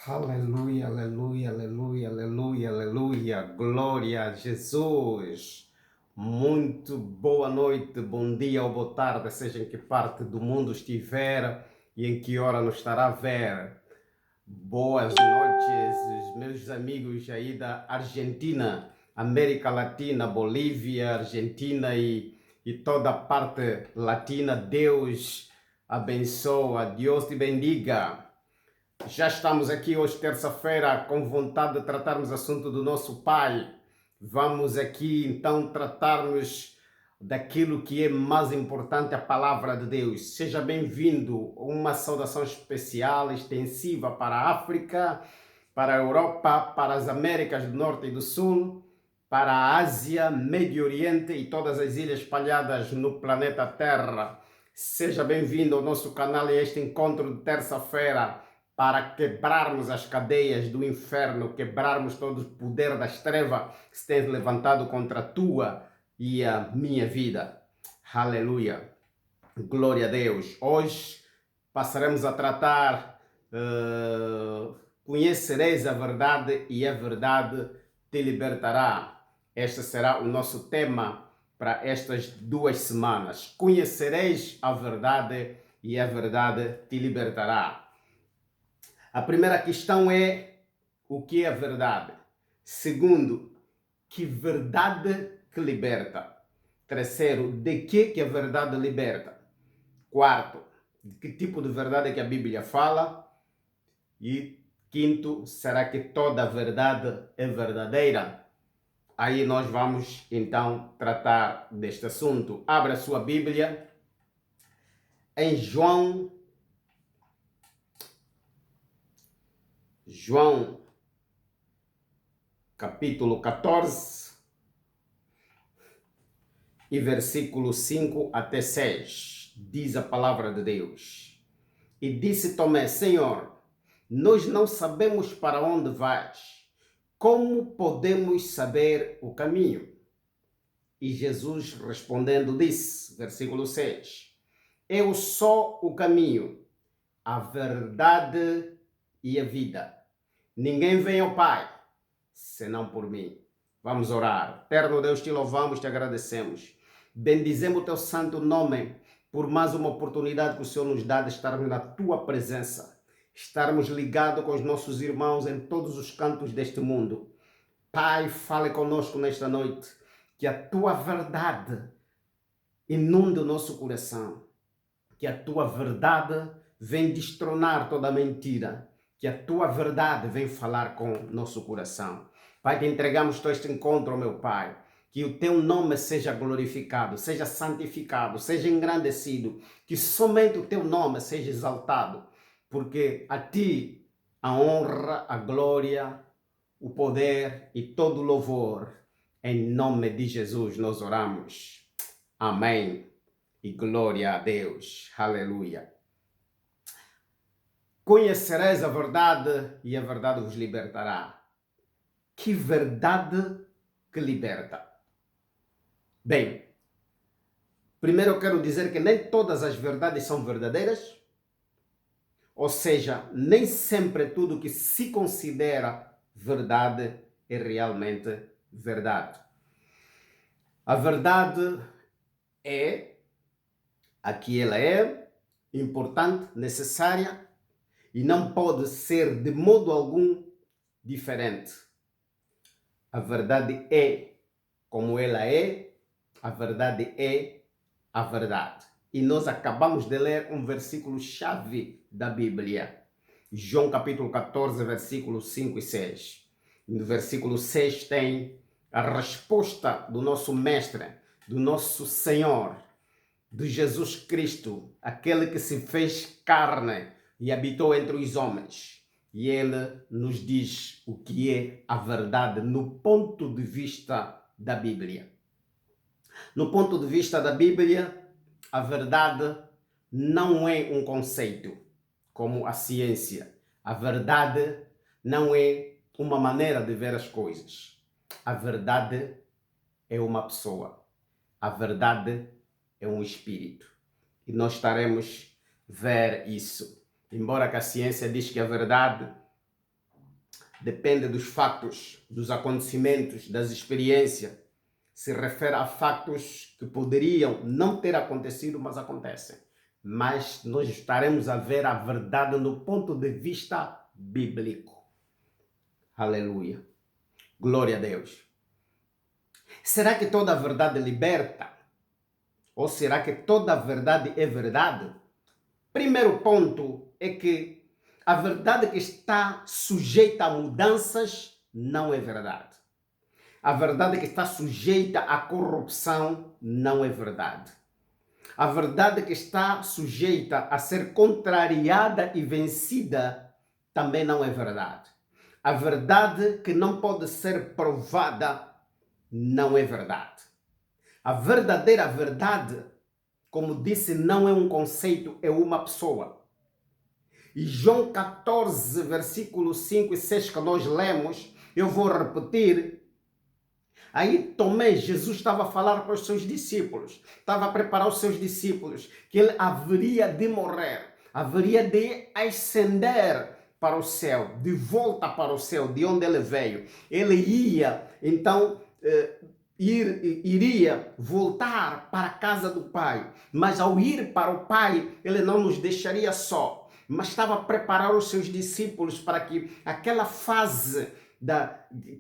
Aleluia, aleluia, aleluia, aleluia, aleluia. Glória a Jesus. Muito boa noite, bom dia ou boa tarde, seja em que parte do mundo estiver e em que hora nos estará a ver. Boas noites, meus amigos aí da Argentina, América Latina, Bolívia, Argentina e toda a parte latina. Deus abençoa, Deus te bendiga. Já estamos aqui hoje, terça-feira, com vontade de tratarmos o assunto do nosso Pai. Vamos aqui então tratarmos daquilo que é mais importante, a palavra de Deus. Seja bem-vindo. Uma saudação especial, extensiva para a África, para a Europa, para as Américas do Norte e do Sul, para a Ásia, Médio Oriente e todas as ilhas espalhadas no planeta Terra. Seja bem-vindo ao nosso canal e a este encontro de terça-feira, para quebrarmos as cadeias do inferno, quebrarmos todo o poder das trevas que se tem levantado contra a tua e a minha vida. Aleluia. Glória a Deus. Hoje passaremos a tratar conhecereis a verdade e a verdade te libertará. Este será o nosso tema para estas 2 semanas. Conhecereis a verdade e a verdade te libertará. A primeira questão é: o que é a verdade? Segundo, que verdade que liberta? Terceiro, de que a verdade liberta? Quarto, de que tipo de verdade que a Bíblia fala? E quinto, será que toda a verdade é verdadeira? Aí nós vamos então tratar deste assunto. Abra a sua Bíblia em João capítulo 14 e versículo 5 até 6. Diz a palavra de Deus. E disse Tomé: Senhor, nós não sabemos para onde vais. Como podemos saber o caminho? E Jesus respondendo disse, versículo 6, eu sou o caminho, a verdade e a vida. Ninguém vem ao Pai, senão por mim. Vamos orar. Eterno Deus, te louvamos, te agradecemos. Bendizemos o teu santo nome por mais uma oportunidade que o Senhor nos dá de estarmos na tua presença, estarmos ligados com os nossos irmãos em todos os cantos deste mundo. Pai, fale conosco nesta noite, que a tua verdade inunde o nosso coração, que a tua verdade vem destronar toda a mentira, que a tua verdade vem falar com o nosso coração. Pai, te entregamos todo este encontro, meu Pai, que o teu nome seja glorificado, seja santificado, seja engrandecido, que somente o teu nome seja exaltado, porque a ti a honra, a glória, o poder e todo o louvor. Em nome de Jesus nós oramos. Amém. E glória a Deus. Aleluia. Conhecereis a verdade e a verdade vos libertará. Que verdade que liberta? Bem, primeiro eu quero dizer que nem todas as verdades são verdadeiras, ou seja, nem sempre tudo que se considera verdade é realmente verdade. A verdade é a que ela é, importante, necessária, e não pode ser de modo algum diferente. A verdade é como ela é, a verdade é a verdade. E nós acabamos de ler um versículo-chave da Bíblia. João capítulo 14, versículos 5 e 6. No versículo 6 tem a resposta do nosso Mestre, do nosso Senhor, de Jesus Cristo, aquele que se fez carne e habitou entre os homens. E ele nos diz o que é a verdade no ponto de vista da Bíblia. No ponto de vista da Bíblia, a verdade não é um conceito, como a ciência. A verdade não é uma maneira de ver as coisas. A verdade é uma pessoa. A verdade é um espírito. E nós estaremos a ver isso. Embora que a ciência diz que a verdade depende dos fatos, dos acontecimentos, das experiências. Se refere a fatos que poderiam não ter acontecido, mas acontecem. Mas nós estaremos a ver a verdade no ponto de vista bíblico. Aleluia. Glória a Deus. Será que toda a verdade liberta? Ou será que toda a verdade é verdade? Primeiro ponto é que a verdade que está sujeita a mudanças não é verdade. A verdade que está sujeita à corrupção não é verdade. A verdade que está sujeita a ser contrariada e vencida também não é verdade. A verdade que não pode ser provada não é verdade. A verdadeira verdade, como disse, não é um conceito, é uma pessoa. E João 14, versículos 5 e 6 que nós lemos, eu vou repetir. Aí Tomé, Jesus estava a falar com os seus discípulos, estava a preparar os seus discípulos, que ele haveria de morrer, haveria de ascender para o céu, de volta para o céu, de onde ele veio. Ele ia, então, iria voltar para a casa do Pai, mas ao ir para o Pai, ele não nos deixaria só, mas estava a preparar os seus discípulos para que aquela fase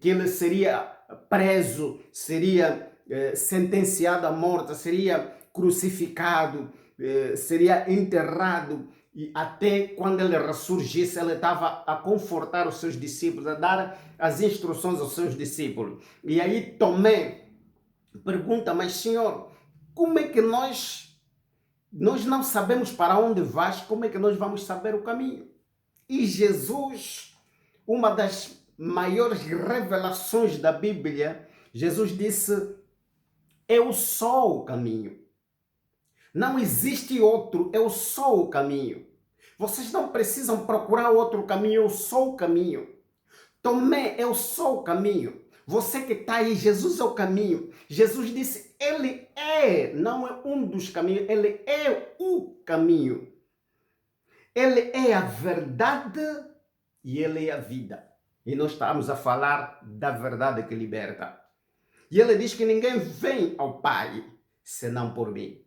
que ele seria preso, seria sentenciado à morte, seria crucificado, seria enterrado, e até quando ele ressurgisse, ele estava a confortar os seus discípulos, a dar as instruções aos seus discípulos. E aí Tomé pergunta, mas Senhor, como é que nós não sabemos para onde vais, como é que nós vamos saber o caminho? E Jesus, uma das maiores revelações da Bíblia, Jesus disse, eu sou o caminho. Não existe outro, eu sou o caminho. Vocês não precisam procurar outro caminho, eu sou o caminho. Tomé, eu sou o caminho. Você que está aí, Jesus é o caminho. Jesus disse, ele é, não é um dos caminhos, ele é o caminho. Ele é a verdade e ele é a vida. E nós estamos a falar da verdade que liberta. E ele diz que ninguém vem ao Pai senão por mim.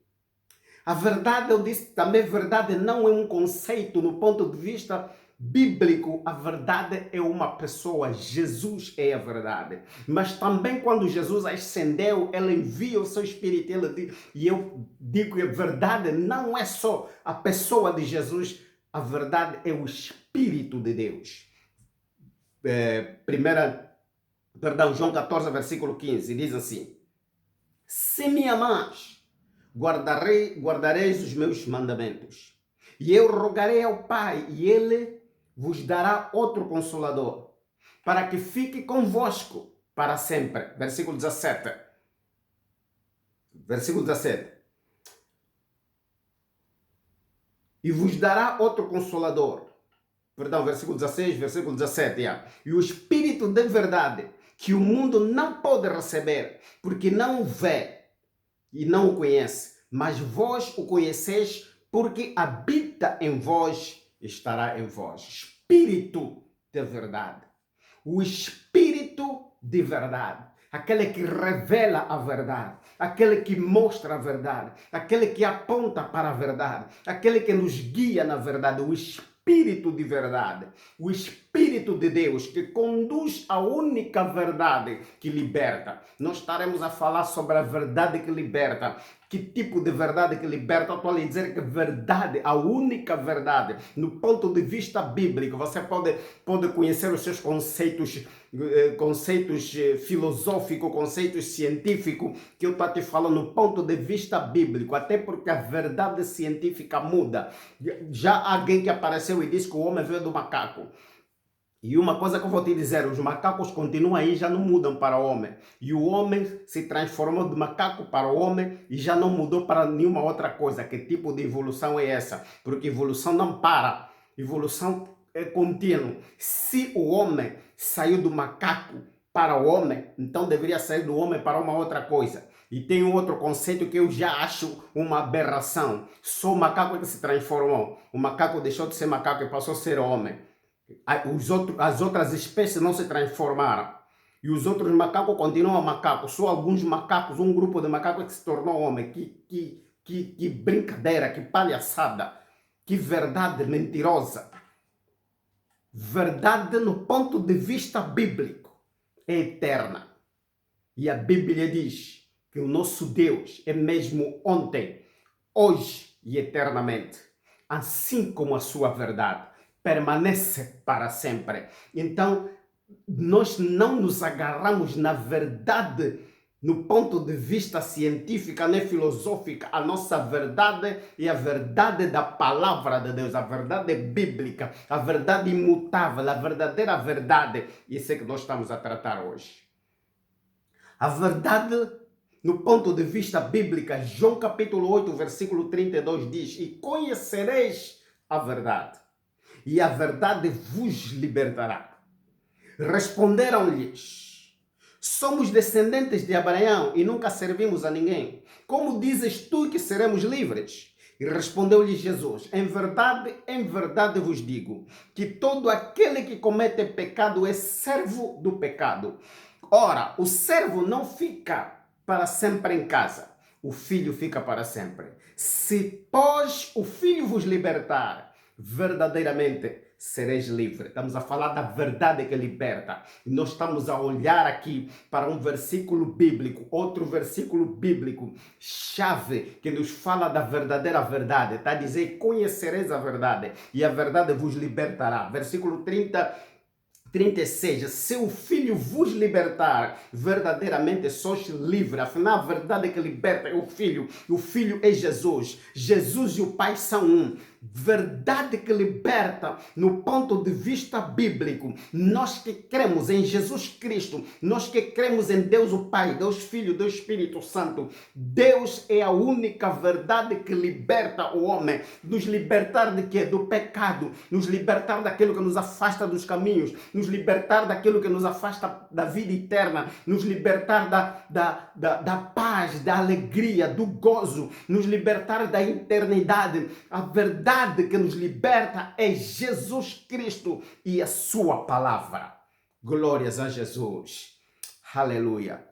A verdade, eu disse também, verdade não é um conceito no ponto de vista bíblico. A verdade é uma pessoa. Jesus é a verdade. Mas também quando Jesus ascendeu, ele envia o seu Espírito. Ele diz, e eu digo que a verdade não é só a pessoa de Jesus. A verdade é o Espírito de Deus. João 14, versículo 15, diz assim, se me amais, guardareis os meus mandamentos, e eu rogarei ao Pai, e ele vos dará outro Consolador, para que fique convosco para sempre. Versículo 17. Versículo 17. E vos dará outro Consolador. Perdão, versículo 16, versículo 17. E o Espírito de verdade, que o mundo não pode receber, porque não o vê e não o conhece, mas vós o conheceis, porque habita em vós, estará em vós. Espírito de verdade. O Espírito de verdade. Aquele que revela a verdade, aquele que mostra a verdade, aquele que aponta para a verdade, aquele que nos guia na verdade, o Espírito de verdade, o Espírito de Deus que conduz à única verdade que liberta. Nós estaremos a falar sobre a verdade que liberta. Que tipo de verdade que liberta? Eu estou a lhe dizer que verdade, a única verdade, no ponto de vista bíblico, você pode conhecer os seus conceitos filosóficos, conceitos científicos, que eu estou te falando no ponto de vista bíblico, até porque a verdade científica muda. Já há alguém que apareceu e disse que o homem veio do macaco. E uma coisa que eu vou te dizer, os macacos continuam aí e já não mudam para o homem. E o homem se transformou de macaco para o homem e já não mudou para nenhuma outra coisa. Que tipo de evolução é essa? Porque evolução não para. Evolução é contínua. Se o homem saiu do macaco para o homem, então deveria sair do homem para uma outra coisa. E tem um outro conceito que eu já acho uma aberração. Só o macaco é que se transformou. O macaco deixou de ser macaco e passou a ser homem. As outras espécies não se transformaram. E os outros macacos continuam macacos. Só alguns macacos, um grupo de macacos que se tornou homem. Que brincadeira, que palhaçada. Que verdade mentirosa. Verdade no ponto de vista bíblico é eterna. E a Bíblia diz que o nosso Deus é mesmo ontem, hoje e eternamente. Assim como a sua verdade permanece para sempre. Então, nós não nos agarramos na verdade no ponto de vista científico, nem filosófico. A nossa verdade é a verdade da palavra de Deus, a verdade bíblica, a verdade imutável, a verdadeira verdade. Isso é que nós estamos a tratar hoje. A verdade, no ponto de vista bíblico, João capítulo 8, versículo 32 diz: e conhecereis a verdade, e a verdade vos libertará. Responderam-lhes: somos descendentes de Abraão e nunca servimos a ninguém. Como dizes tu que seremos livres? E respondeu-lhe Jesus: em verdade vos digo, que todo aquele que comete pecado é servo do pecado. Ora, o servo não fica para sempre em casa, o filho fica para sempre. Se, pois, o filho vos libertar, verdadeiramente sereis livre. Estamos a falar da verdade que liberta. Nós estamos a olhar aqui para um versículo bíblico, outro versículo bíblico, chave, que nos fala da verdadeira verdade. Está a dizer: conhecereis a verdade e a verdade vos libertará. Versículo 36, se o Filho vos libertar, verdadeiramente sois livre. Afinal, a verdade que liberta é o Filho é Jesus. Jesus e o Pai são um. Verdade que liberta no ponto de vista bíblico. Nós que cremos em Jesus Cristo, nós que cremos em Deus o Pai, Deus Filho, Deus Espírito Santo, Deus é a única verdade que liberta o homem. Nos libertar de quê? Do pecado, nos libertar daquilo que nos afasta dos caminhos, nos libertar daquilo que nos afasta da vida eterna, nos libertar da paz, da alegria, do gozo, nos libertar da eternidade. A verdade que nos liberta é Jesus Cristo e a sua palavra. Glórias a Jesus. Aleluia.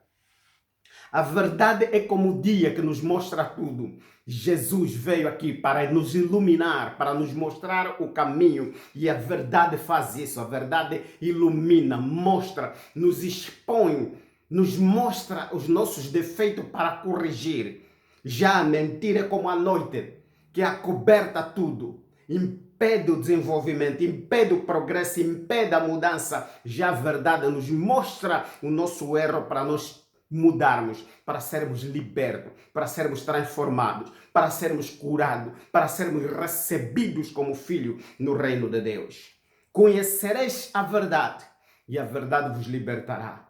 A verdade é como o dia que nos mostra tudo. Jesus veio aqui para nos iluminar, para nos mostrar o caminho. E a verdade faz isso. A verdade ilumina, mostra, nos expõe, nos mostra os nossos defeitos para corrigir. Já a mentira é como a noite, que acoberta tudo, impede o desenvolvimento, impede o progresso, impede a mudança. Já a verdade nos mostra o nosso erro para nós mudarmos, para sermos libertos, para sermos transformados, para sermos curados, para sermos recebidos como filho no reino de Deus. Conhecereis a verdade e a verdade vos libertará.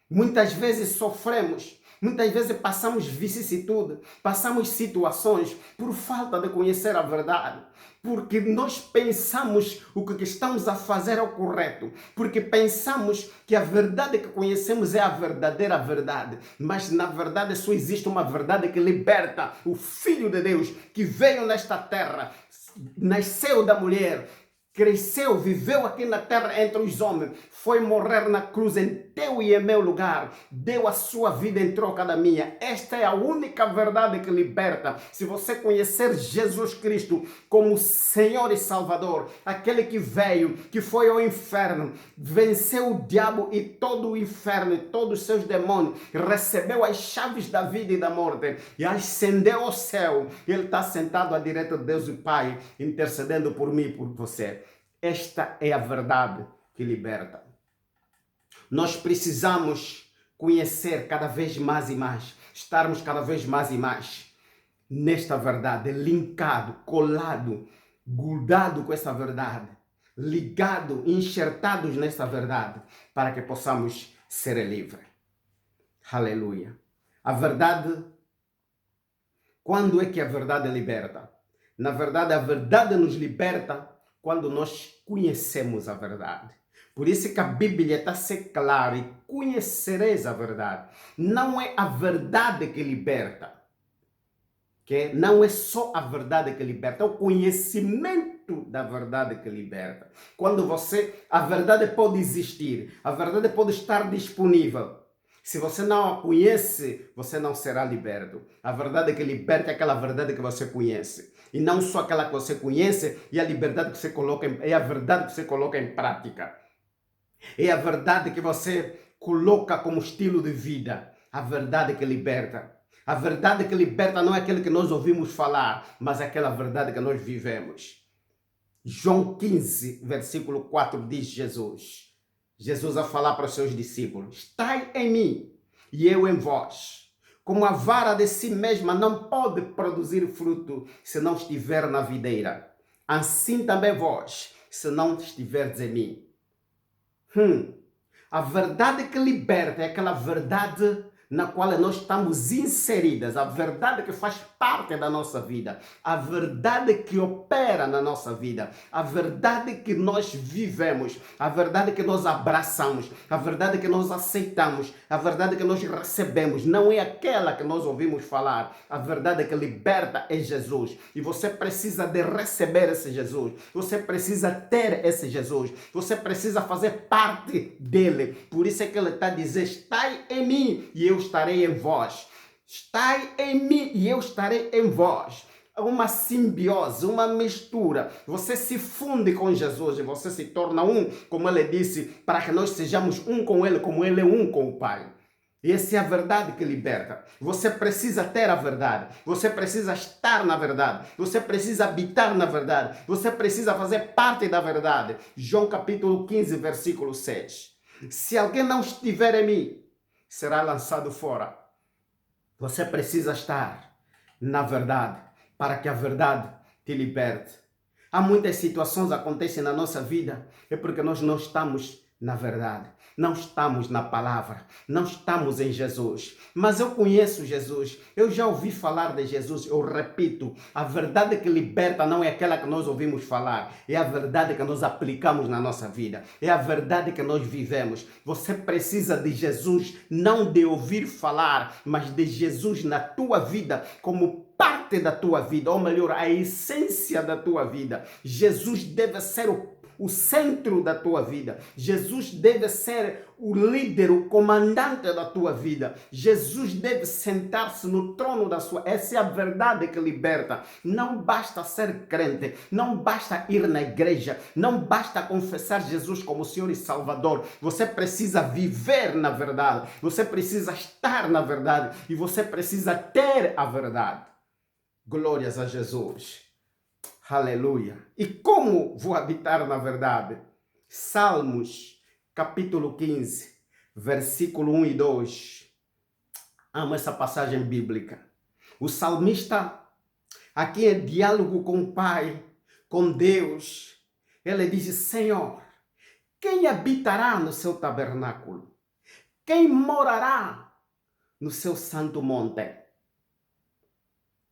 Muitas vezes sofremos, muitas vezes passamos vicissitude, passamos situações por falta de conhecer a verdade. Porque nós pensamos o que estamos a fazer é o correto. Porque pensamos que a verdade que conhecemos é a verdadeira verdade. Mas na verdade só existe uma verdade que liberta. O Filho de Deus que veio nesta terra, nasceu da mulher, cresceu, viveu aqui na terra entre os homens, foi morrer na cruz em teu e em meu lugar, deu a sua vida em troca da minha. Esta é a única verdade que liberta. Se você conhecer Jesus Cristo como Senhor e Salvador, aquele que veio, que foi ao inferno, venceu o diabo e todo o inferno e todos os seus demônios, recebeu as chaves da vida e da morte e ascendeu ao céu. Ele está sentado à direita de Deus e Pai, intercedendo por mim e por você. Esta é a verdade que liberta. Nós precisamos conhecer cada vez mais e mais, estarmos cada vez mais e mais nesta verdade, linkado, colado, grudado com essa verdade, ligado, enxertados nesta verdade, para que possamos ser livres. Aleluia. A verdade, quando é que a verdade liberta? Na verdade, a verdade nos liberta quando nós conhecemos a verdade. Por isso que a Bíblia está a ser clara: e conhecereis a verdade. Não é a verdade que liberta. Okay? Não é só a verdade que liberta, é o conhecimento fruto da verdade que liberta. A verdade pode existir, a verdade pode estar disponível. Se você não a conhece, você não será liberto. A verdade que liberta é aquela verdade que você conhece. E não só aquela que você conhece, é a liberdade que você coloca é a verdade que você coloca em prática. É a verdade que você coloca como estilo de vida. A verdade que liberta. A verdade que liberta não é aquele que nós ouvimos falar, mas é aquela verdade que nós vivemos. João 15, versículo 4 diz Jesus. Jesus a falar para os seus discípulos: estai em mim e eu em vós. Como a vara de si mesma não pode produzir fruto se não estiver na videira, assim também vós, se não estiverdes em mim. A verdade que liberta é aquela verdade na qual nós estamos inseridas, a verdade que faz parte da nossa vida, a verdade que opera na nossa vida, a verdade que nós vivemos, a verdade que nós abraçamos, a verdade que nós aceitamos, a verdade que nós recebemos. Não é aquela que nós ouvimos falar. A verdade que liberta é Jesus. E você precisa de receber esse Jesus. Você precisa ter esse Jesus. Você precisa fazer parte dele. Por isso é que ele está a dizer: estai em mim e eu estarei em vós. Estai em mim e eu estarei em vós. Uma simbiose, uma mistura. Você se funde com Jesus e você se torna um, como ele disse, para que nós sejamos um com ele, como ele é um com o Pai. E essa é a verdade que liberta. Você precisa ter a verdade. Você precisa estar na verdade. Você precisa habitar na verdade. Você precisa fazer parte da verdade. João capítulo 15, versículo 6. Se alguém não estiver em mim, será lançado fora. Você precisa estar na verdade para que a verdade te liberte. Há muitas situações que acontecem na nossa vida é porque nós não estamos na verdade, não estamos na palavra, não estamos em Jesus. Mas eu conheço Jesus, eu já ouvi falar de Jesus, eu repito, a verdade que liberta não é aquela que nós ouvimos falar, é a verdade que nós aplicamos na nossa vida, é a verdade que nós vivemos. Você precisa de Jesus, não de ouvir falar, mas de Jesus na tua vida, como parte da tua vida, ou melhor, a essência da tua vida. Jesus deve ser o centro da tua vida. Jesus deve ser o líder, o comandante da tua vida. Jesus deve sentar-se no trono da sua. Essa é a verdade que liberta. Não basta ser crente, não basta ir na igreja, não basta confessar Jesus como Senhor e Salvador. Você precisa viver na verdade, você precisa estar na verdade e você precisa ter a verdade. Glórias a Jesus. Aleluia. E como vou habitar na verdade? Salmos, capítulo 15, versículo 1 e 2. Amo essa passagem bíblica. O salmista, aqui é diálogo com o Pai, com Deus. Ele diz: Senhor, quem habitará no seu tabernáculo? Quem morará no seu santo monte?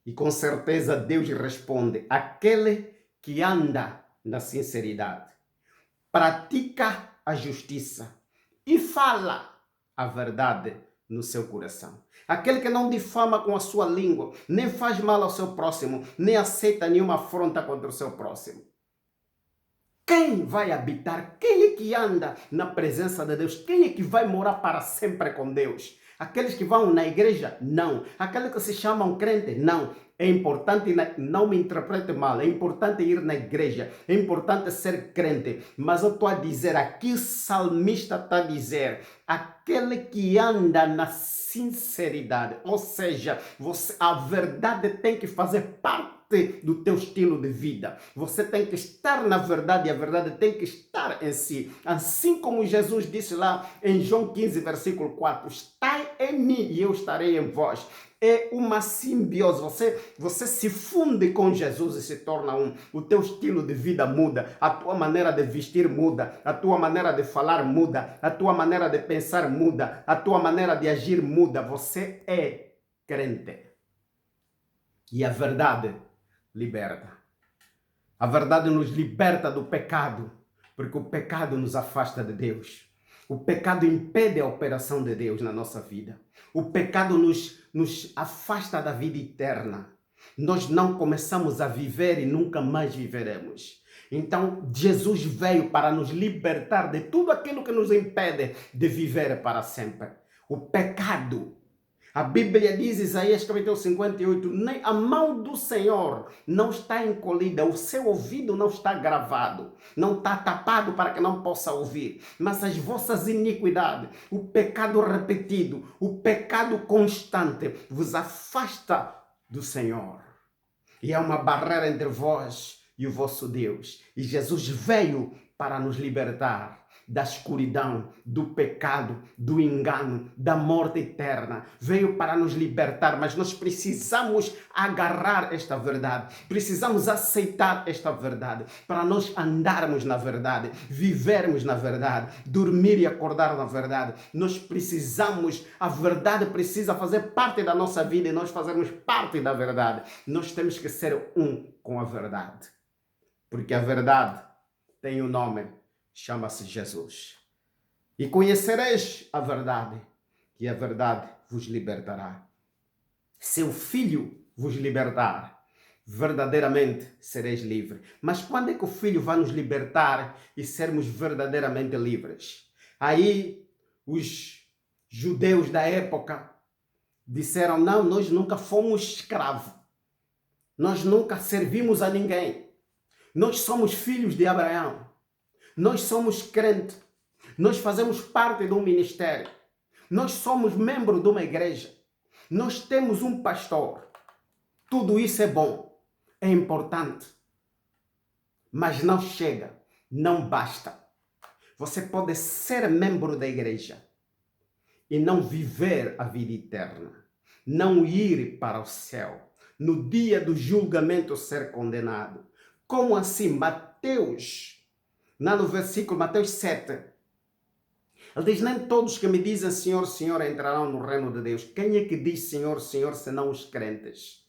E com certeza Deus responde: aquele que anda na sinceridade, pratica a justiça e fala a verdade no seu coração. Aquele que não difama com a sua língua, nem faz mal ao seu próximo, nem aceita nenhuma afronta contra o seu próximo. Quem vai habitar? Quem é que anda na presença de Deus? Quem é que vai morar para sempre com Deus? Aqueles que vão na igreja? Não. Aqueles que se chamam crente? Não. É importante, não me interprete mal, é importante ir na igreja, é importante ser crente. Mas eu estou a dizer, aqui o salmista está a dizer, aquele que anda na sinceridade, ou seja, a verdade tem que fazer parte do teu estilo de vida. Você tem que estar na verdade e a verdade tem que estar em si. Assim como Jesus disse lá em João 15, versículo 4, estai em mim e eu estarei em vós. É uma simbiose, você se funde com Jesus e se torna um. O teu estilo de vida muda, a tua maneira de vestir muda, a tua maneira de falar muda, a tua maneira de pensar muda, a tua maneira de agir muda. Você é crente. E a verdade liberta. A verdade nos liberta do pecado, porque o pecado nos afasta de Deus. O pecado impede a operação de Deus na nossa vida. O pecado nos afasta da vida eterna. Nós não começamos a viver e nunca mais viveremos. Então, Jesus veio para nos libertar de tudo aquilo que nos impede de viver para sempre. O pecado. A Bíblia diz, Isaías capítulo 58, nem a mão do Senhor não está encolhida, o seu ouvido não está gravado, não está tapado para que não possa ouvir. Mas as vossas iniquidades, o pecado repetido, o pecado constante, vos afasta do Senhor. E há uma barreira entre vós e o vosso Deus. E Jesus veio para nos libertar da escuridão, do pecado, do engano, da morte eterna. Veio para nos libertar, mas nós precisamos agarrar esta verdade. Precisamos aceitar esta verdade para nós andarmos na verdade, vivermos na verdade, dormir e acordar na verdade. Nós precisamos, a verdade precisa fazer parte da nossa vida e nós fazermos parte da verdade. Nós temos que ser um com a verdade. Porque a verdade tem um nome, chama-se Jesus. E conhecereis a verdade, e a verdade vos libertará. Se o Filho vos libertar, verdadeiramente sereis livres. Mas quando é que o Filho vai nos libertar e sermos verdadeiramente livres? Aí os judeus da época disseram, não, nós nunca fomos escravos. Nós nunca servimos a ninguém. Nós somos filhos de Abraão. Nós somos crentes. Nós fazemos parte de um ministério. Nós somos membros de uma igreja. Nós temos um pastor. Tudo isso é bom. É importante. Mas não chega. Não basta. Você pode ser membro da igreja e não viver a vida eterna. Não ir para o céu. No dia do julgamento ser condenado. Como assim? Mateus, no versículo Mateus 7, ele diz, nem todos que me dizem Senhor, Senhor entrarão no reino de Deus. Quem é que diz Senhor, Senhor, senão os crentes?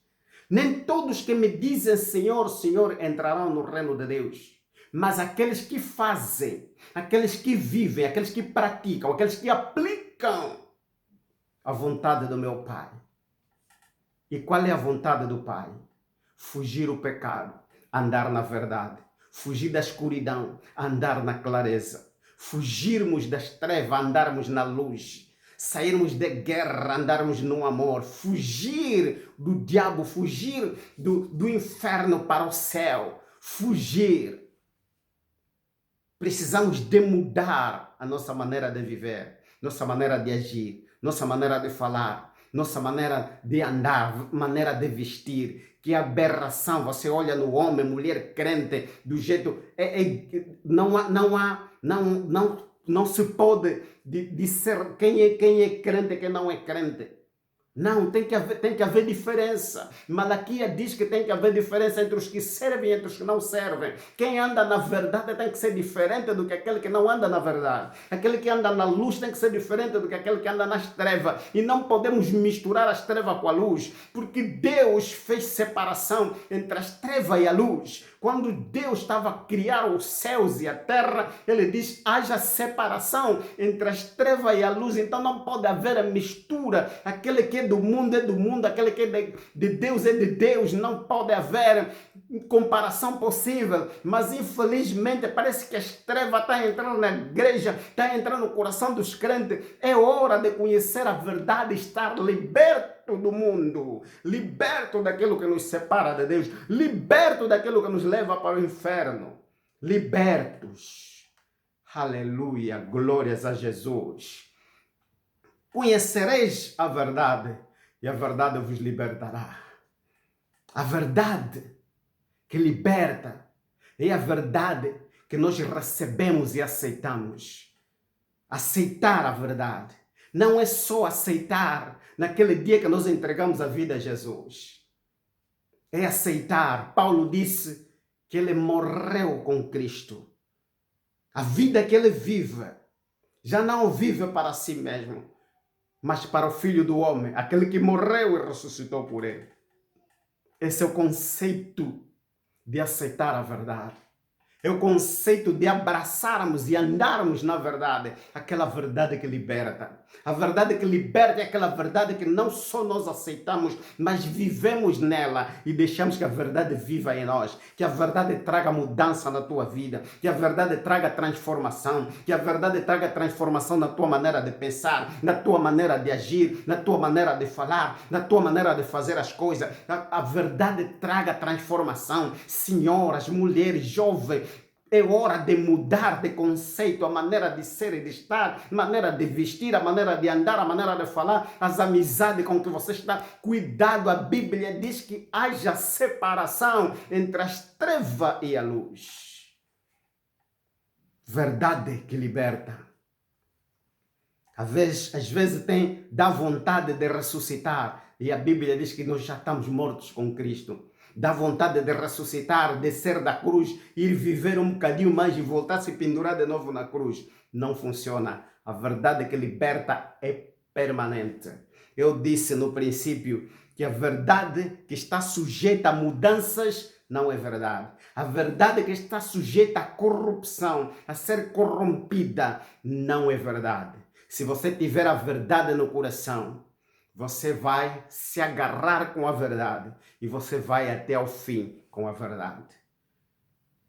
Nem todos que me dizem Senhor, Senhor entrarão no reino de Deus. Mas aqueles que fazem, aqueles que vivem, aqueles que praticam, aqueles que aplicam a vontade do meu Pai. E qual é a vontade do Pai? Fugir o pecado, andar na verdade. Fugir da escuridão, andar na clareza. Fugirmos das trevas, andarmos na luz. Sairmos da guerra, andarmos no amor. Fugir do diabo, fugir do inferno para o céu. Fugir. Precisamos de mudar a nossa maneira de viver, nossa maneira de agir, nossa maneira de falar, nossa maneira de andar, maneira de vestir. Que aberração, você olha no homem, mulher crente, do jeito... não se pode dizer quem é crente e quem não é crente. Não, tem que haver diferença. Malaquias diz que tem que haver diferença entre os que servem e entre os que não servem. Quem anda na verdade tem que ser diferente do que aquele que não anda na verdade. Aquele que anda na luz tem que ser diferente do que aquele que anda nas trevas. E não podemos misturar as trevas com a luz, porque Deus fez separação entre as trevas e a luz. Quando Deus estava a criar os céus e a terra, Ele diz, haja separação entre as trevas e a luz. Então não pode haver a mistura. Aquele que é do mundo, aquele que é de Deus é de Deus. Não pode haver comparação possível. Mas infelizmente parece que as trevas estão entrando na igreja, estão entrando no coração dos crentes. É hora de conhecer a verdade, estar liberto do mundo, liberto daquilo que nos separa de Deus, liberto daquilo que nos leva para o inferno, libertos. Aleluia, glórias a Jesus. Conhecereis a verdade e a verdade vos libertará. A verdade que liberta é a verdade que nós recebemos e aceitamos. Aceitar a verdade não é só aceitar naquele dia que nós entregamos a vida a Jesus. É aceitar. Paulo disse que ele morreu com Cristo. A vida que ele vive, já não vive para si mesmo, mas para o Filho do Homem, aquele que morreu e ressuscitou por ele. Esse é o conceito de aceitar a verdade. É o conceito de abraçarmos e andarmos na verdade, aquela verdade que liberta. A verdade que liberta é aquela verdade que não só nós aceitamos, mas vivemos nela e deixamos que a verdade viva em nós. Que a verdade traga mudança na tua vida, que a verdade traga transformação, que a verdade traga transformação na tua maneira de pensar, na tua maneira de agir, na tua maneira de falar, na tua maneira de fazer as coisas. A verdade traga transformação. Senhoras, mulheres, jovens, é hora de mudar de conceito, a maneira de ser e de estar, a maneira de vestir, a maneira de andar, a maneira de falar, as amizades com que você está. Cuidado, a Bíblia diz que haja separação entre as trevas e a luz. Verdade que liberta. Às vezes dá vontade de ressuscitar. E a Bíblia diz que nós já estamos mortos com Cristo. Dá vontade de ressuscitar, descer da cruz, ir viver um bocadinho mais e voltar a se pendurar de novo na cruz. Não funciona. A verdade que liberta é permanente. Eu disse no princípio que a verdade que está sujeita a mudanças não é verdade. A verdade que está sujeita à corrupção, a ser corrompida, não é verdade. Se você tiver a verdade no coração, você vai se agarrar com a verdade e você vai até ao fim com a verdade.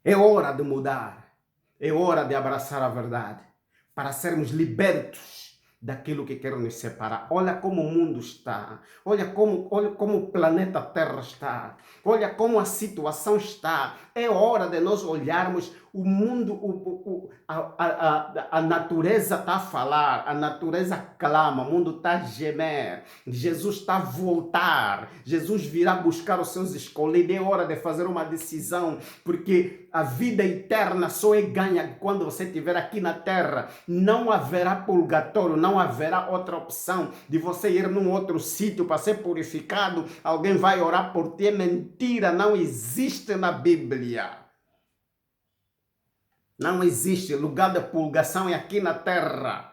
É hora de mudar. É hora de abraçar a verdade para sermos libertos daquilo que quer nos separar. Olha como o mundo está. Olha como o planeta Terra está. Olha como a situação está. É hora de nós olharmos o mundo, a natureza está a falar, a natureza clama, o mundo está a gemer. Jesus está a voltar. Jesus virá buscar os seus escolhidos. É hora de fazer uma decisão, porque a vida eterna só é ganha quando você estiver aqui na terra. Não haverá purgatório, não haverá outra opção de você ir num outro sítio para ser purificado. Alguém vai orar por ti. É mentira, não existe na Bíblia. Não existe. Lugar de purgação é aqui na terra.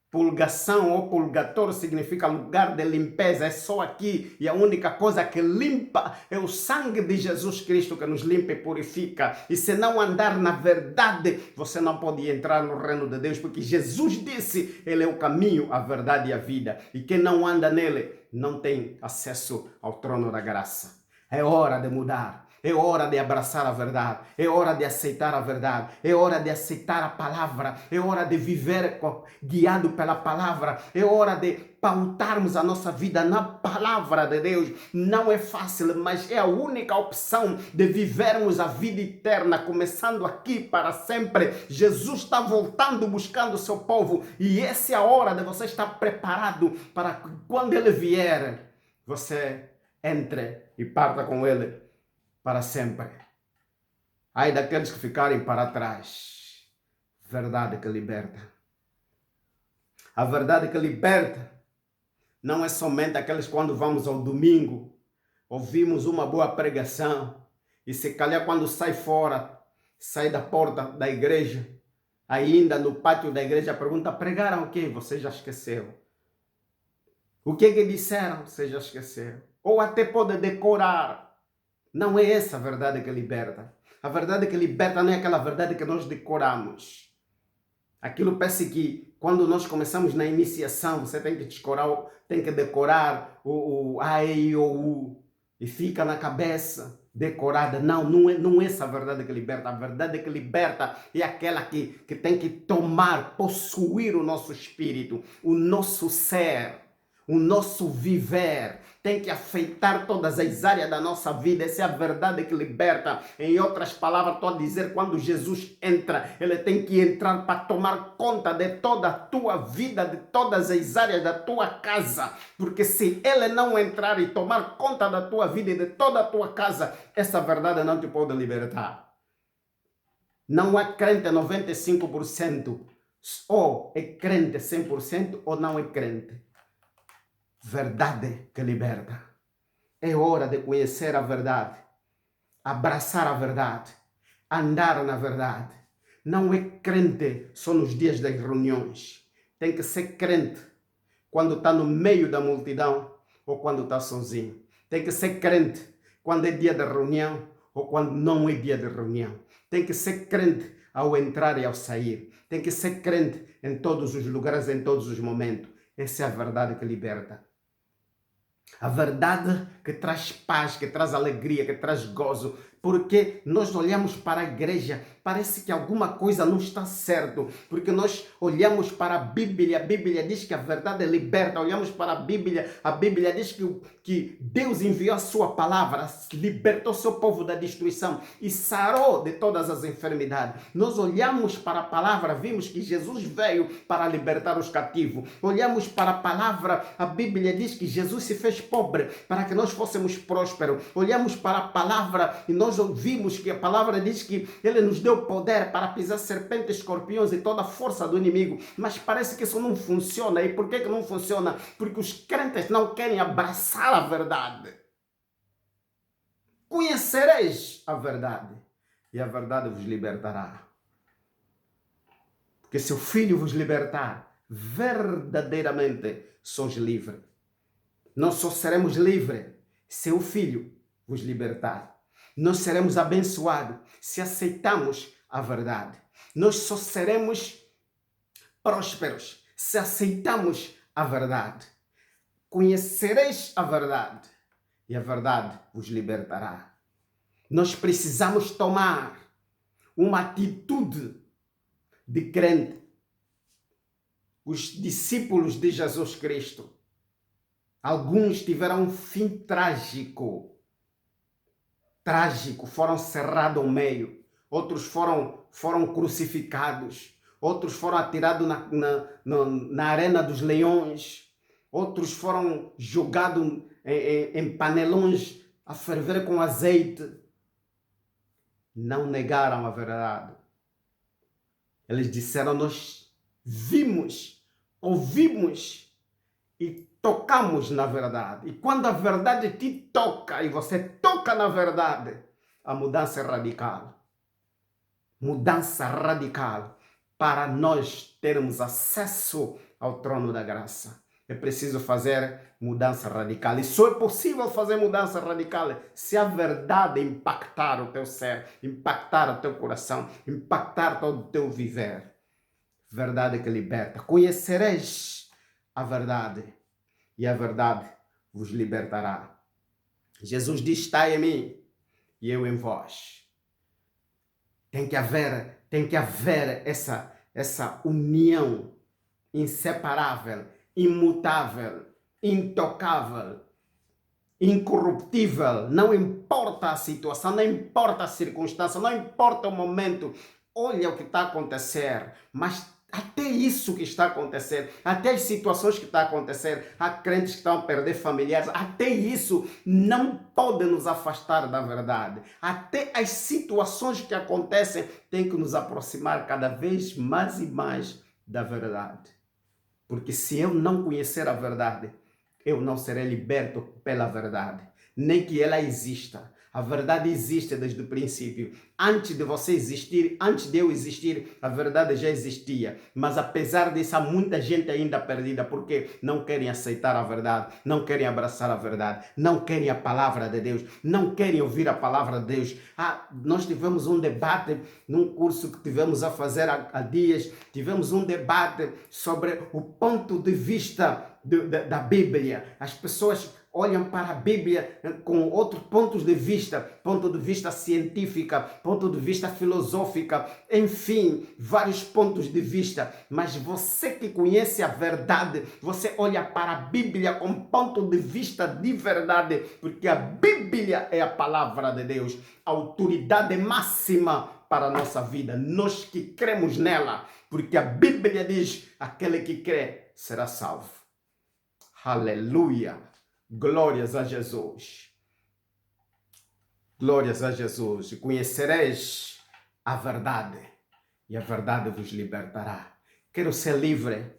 Purgação ou purgatório significa lugar de limpeza, é só aqui. E a única coisa que limpa é o sangue de Jesus Cristo que nos limpa e purifica. E se não andar na verdade, você não pode entrar no reino de Deus, porque Jesus disse, Ele é o caminho, a verdade e a vida. E quem não anda nele não tem acesso ao trono da graça. É hora de mudar. É hora de abraçar a verdade, é hora de aceitar a verdade, é hora de aceitar a palavra, é hora de viver guiado pela palavra, é hora de pautarmos a nossa vida na palavra de Deus. Não é fácil, mas é a única opção de vivermos a vida eterna, começando aqui para sempre. Jesus está voltando, buscando o seu povo, e essa é a hora de você estar preparado para que quando Ele vier, você entre e parta com Ele para sempre. Ai daqueles que ficarem para trás. Verdade que liberta. A verdade que liberta não é somente aqueles quando vamos ao domingo, ouvimos uma boa pregação e se calhar quando sai fora, sai da porta da igreja, ainda no pátio da igreja, pergunta, pregaram o quê? Você já esqueceu. O que disseram? Você já esqueceu. Ou até pode decorar. Não é essa a verdade que liberta. A verdade que liberta não é aquela verdade que nós decoramos. Aquilo parece que quando nós começamos na iniciação, você tem que decorar o A, E, I, O, U. E fica na cabeça decorada. Não é essa a verdade que liberta. A verdade que liberta é aquela que tem que tomar, possuir o nosso espírito, o nosso ser, o nosso viver. Tem que afetar todas as áreas da nossa vida. Essa é a verdade que liberta. Em outras palavras, estou a dizer, quando Jesus entra, Ele tem que entrar para tomar conta de toda a tua vida, de todas as áreas da tua casa. Porque se Ele não entrar e tomar conta da tua vida e de toda a tua casa, essa verdade não te pode libertar. Não é crente 95%. Ou é crente 100% ou não é crente. Verdade que liberta. É hora de conhecer a verdade, abraçar a verdade, andar na verdade. Não é crente só nos dias das reuniões. Tem que ser crente quando está no meio da multidão ou quando está sozinho. Tem que ser crente quando é dia da reunião ou quando não é dia de reunião. Tem que ser crente ao entrar e ao sair. Tem que ser crente em todos os lugares, em todos os momentos. Essa é a verdade que liberta. A verdade que traz paz, que traz alegria, que traz gozo. Porque nós olhamos para a igreja, parece que alguma coisa não está certo. Porque nós olhamos para a Bíblia diz que a verdade liberta. Olhamos para a Bíblia diz que Deus enviou a sua palavra, libertou seu povo da destruição e sarou de todas as enfermidades. Nós olhamos para a palavra, vimos que Jesus veio para libertar os cativos. Olhamos para a palavra, a Bíblia diz que Jesus se fez pobre para que nós fôssemos prósperos. Olhamos para a palavra e nós ouvimos que a palavra diz que Ele nos deu poder para pisar serpentes, escorpiões e toda a força do inimigo. Mas parece que isso não funciona. E por que não funciona? Porque os crentes não querem abraçar a verdade. Conhecereis a verdade e a verdade vos libertará. Porque se o Filho vos libertar, verdadeiramente sois livres. Nós só seremos livres se o Filho vos libertar. Nós seremos abençoados se aceitamos a verdade. Nós só seremos prósperos se aceitamos a verdade. Conhecereis a verdade e a verdade vos libertará. Nós precisamos tomar uma atitude de crente. Os discípulos de Jesus Cristo, alguns tiveram um fim trágico. Foram cerrados ao meio. Outros foram crucificados. Outros foram atirados na arena dos leões. Outros foram jogados em panelões a ferver com azeite. Não negaram a verdade. Eles disseram, nós vimos, ouvimos e tocamos na verdade. E quando a verdade te toca e você toca na verdade, a mudança é radical. Mudança radical para nós termos acesso ao trono da graça. É preciso fazer mudança radical. E só é possível fazer mudança radical se a verdade impactar o teu ser, impactar o teu coração, impactar todo o teu viver. Verdade que liberta. Conhecereis a verdade e a verdade vos libertará. Jesus diz, está em mim e eu em vós. Tem que haver essa união inseparável, imutável, intocável, incorruptível. Não importa a situação, não importa a circunstância, não importa o momento. Olha o que está a acontecer, mas até isso que está a acontecer, até as situações que estão a acontecer, há crentes que estão a perder familiares, até isso não pode nos afastar da verdade. Até as situações que acontecem têm que nos aproximar cada vez mais e mais da verdade. Porque se eu não conhecer a verdade, eu não serei liberto pela verdade, nem que ela exista. A verdade existe desde o princípio. Antes de você existir, antes de eu existir, a verdade já existia. Mas apesar disso, há muita gente ainda perdida porque não querem aceitar a verdade, não querem abraçar a verdade, não querem a palavra de Deus, não querem ouvir a palavra de Deus. Nós tivemos um debate num curso que tivemos a fazer há dias, tivemos um debate sobre o ponto de vista da Bíblia. As pessoas olham para a Bíblia com outros pontos de vista científica, ponto de vista filosófica, enfim, vários pontos de vista. Mas você que conhece a verdade, você olha para a Bíblia com ponto de vista de verdade, porque a Bíblia é a palavra de Deus, a autoridade máxima para a nossa vida. Nós que cremos nela, porque a Bíblia diz, aquele que crê será salvo. Aleluia! Glórias a Jesus. Glórias a Jesus. E conhecereis a verdade, e a verdade vos libertará. Quero ser livre.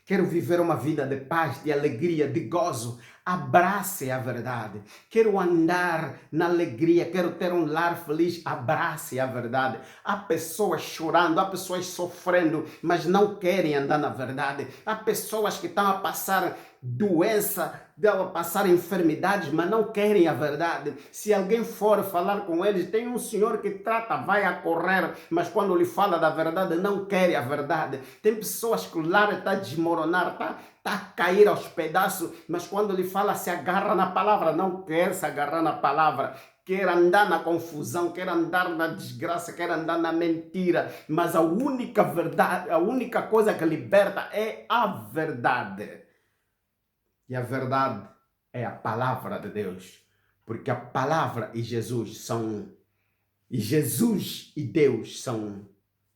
Quero viver uma vida de paz, de alegria, de gozo. Abrace a verdade. Quero andar na alegria, quero ter um lar feliz. Abrace a verdade. Há pessoas chorando, há pessoas sofrendo, mas não querem andar na verdade. Há pessoas que estão a passar doença, de passar enfermidades, mas não querem a verdade. Se alguém for falar com eles, tem um senhor que trata, vai a correr, mas quando lhe fala da verdade, não quer a verdade. Tem pessoas que o lar está a desmoronar, está a cair aos pedaços, mas quando lhe fala, se agarra na palavra, não quer se agarrar na palavra. Quer andar na confusão, quer andar na desgraça, quer andar na mentira, mas a única verdade, a única coisa que liberta é a verdade. E a verdade é a palavra de Deus, porque a palavra e Jesus são um. E Jesus e Deus são um.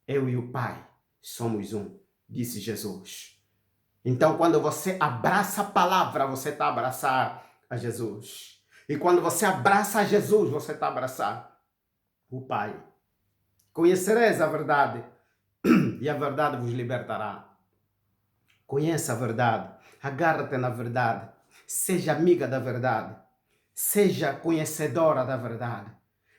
Eu e o Pai somos um, disse Jesus. Então, quando você abraça a palavra, você está a abraçar a Jesus. E quando você abraça a Jesus, você está a abraçar o Pai. Conhecereis a verdade, e a verdade vos libertará. Conheça a verdade, agarra-te na verdade, seja amiga da verdade, seja conhecedora da verdade,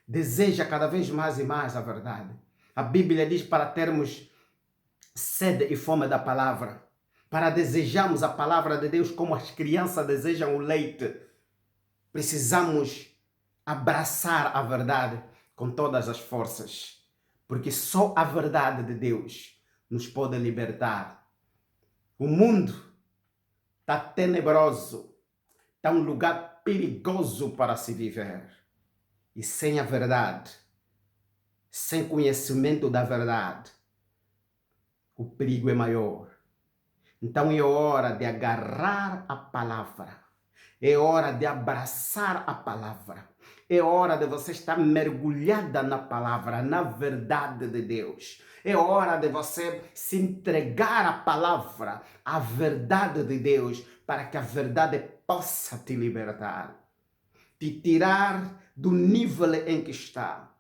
deseja cada vez mais e mais a verdade. A Bíblia diz para termos sede e fome da palavra, para desejarmos a palavra de Deus como as crianças desejam o leite. Precisamos abraçar a verdade com todas as forças, porque só a verdade de Deus nos pode libertar. O mundo está tenebroso, está um lugar perigoso para se viver. E sem a verdade, sem conhecimento da verdade, o perigo é maior. Então é hora de agarrar a palavra. É hora de abraçar a palavra. É hora de você estar mergulhada na palavra, na verdade de Deus. É hora de você se entregar à palavra, à verdade de Deus, para que a verdade possa te libertar, te tirar do nível em que está,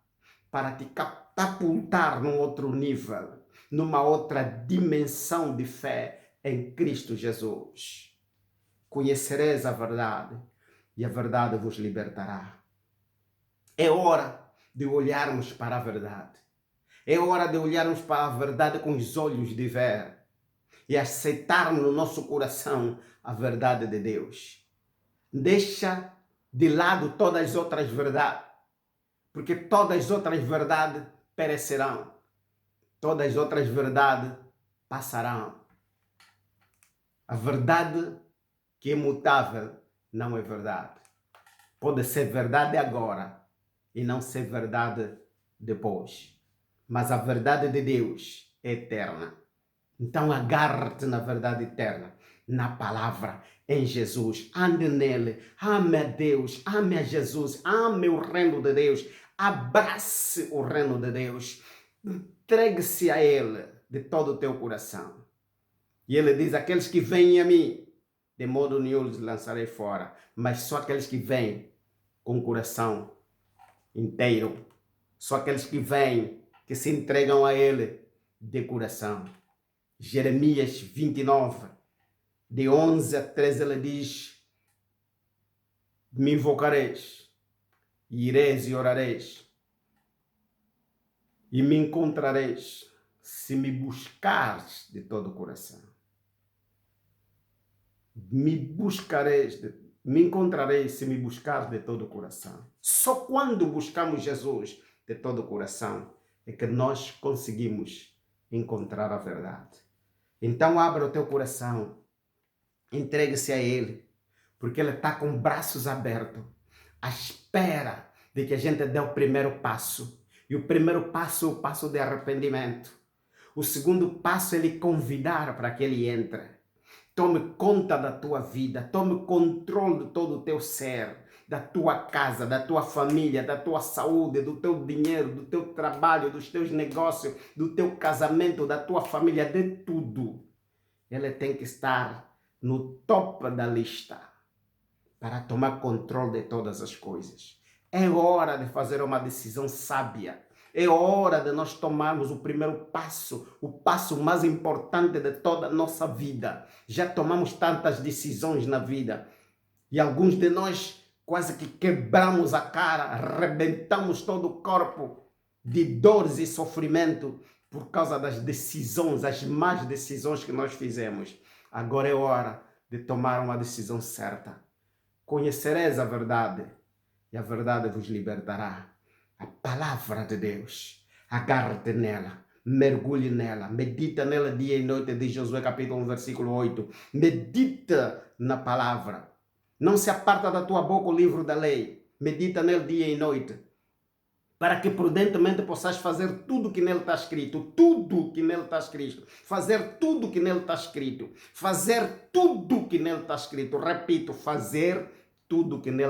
para te catapultar num outro nível, numa outra dimensão de fé em Cristo Jesus. Conhecereis a verdade e a verdade vos libertará. É hora de olharmos para a verdade. É hora de olharmos para a verdade com os olhos de ver e aceitarmos no nosso coração a verdade de Deus. Deixa de lado todas as outras verdades, porque todas as outras verdades perecerão. Todas as outras verdades passarão. A verdade que é imutável não é verdade. Pode ser verdade agora e não ser verdade depois. Mas a verdade de Deus é eterna. Então agarra-te na verdade eterna, na palavra, em Jesus. Ande nele, ame a Deus, ame a Jesus, ame o reino de Deus, abrace o reino de Deus, entregue-se a Ele de todo o teu coração. E Ele diz, aqueles que vêm a mim, de modo nenhum os lançarei fora, mas só aqueles que vêm com o coração inteiro, só aqueles que vêm, que se entregam a Ele de coração. Jeremias 29, de 11 a 13, ele diz, me invocareis, e ireis e orareis, e me encontrareis, se me buscares de todo o coração. Me encontrareis se me buscares de todo o coração. Só quando buscamos Jesus de todo o coração é que nós conseguimos encontrar a verdade. Então abra o teu coração, entregue-se a Ele, porque Ele está com braços abertos, à espera de que a gente dê o primeiro passo. E o primeiro passo é o passo de arrependimento. O segundo passo é Ele convidar para que Ele entre. Tome conta da tua vida, tome controle de todo o teu ser, da tua casa, da tua família, da tua saúde, do teu dinheiro, do teu trabalho, dos teus negócios, do teu casamento, da tua família, de tudo. Ele tem que estar no topo da lista para tomar controle de todas as coisas. É hora de fazer uma decisão sábia. É hora de nós tomarmos o primeiro passo, o passo mais importante de toda a nossa vida. Já tomamos tantas decisões na vida e alguns de nós quase que quebramos a cara, arrebentamos todo o corpo de dores e sofrimento por causa das decisões, as más decisões que nós fizemos. Agora é hora de tomar uma decisão certa. Conhecereis a verdade, e a verdade vos libertará. A palavra de Deus, agarre-te nela, mergulhe nela, medita nela dia e noite, diz Josué capítulo 1, versículo 8. Medita na palavra. Não se aparta da tua boca o livro da lei. Medita nele dia e noite, para que prudentemente possas fazer tudo que nele está escrito. Tudo que nele está escrito. Fazer tudo que nele está escrito. Fazer tudo que nele está escrito. Repito, fazer tudo que nele